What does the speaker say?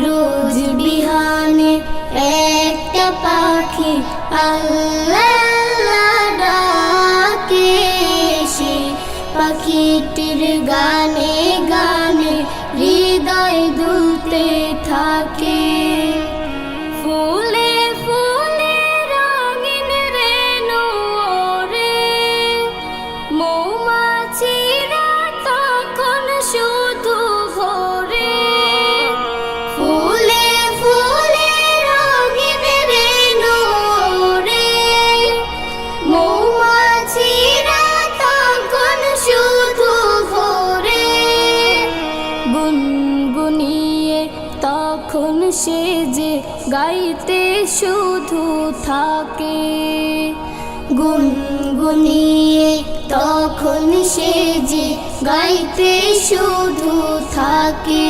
রোজ বিহানে একটা পাখি আল্লাহ আল্লাহ ডাকে, সে পাখিটির গানে গানে হৃদয় দুলতে থাকে। ফুলে ফুলে রঙিন রেণু ওড়ে, মৌমাছিরা তখন শুধু ঘোরে। ফুলে ফুলে রঙিন রেণু ওড়ে, মৌমাছিরা তখন শুধু ঘোরে। গুনগুনিয়ে তখন সে যে গাইতে শুধু থাকে, গুনগুনিয়ে তখন সে যে গাইতে শুধু থাকে।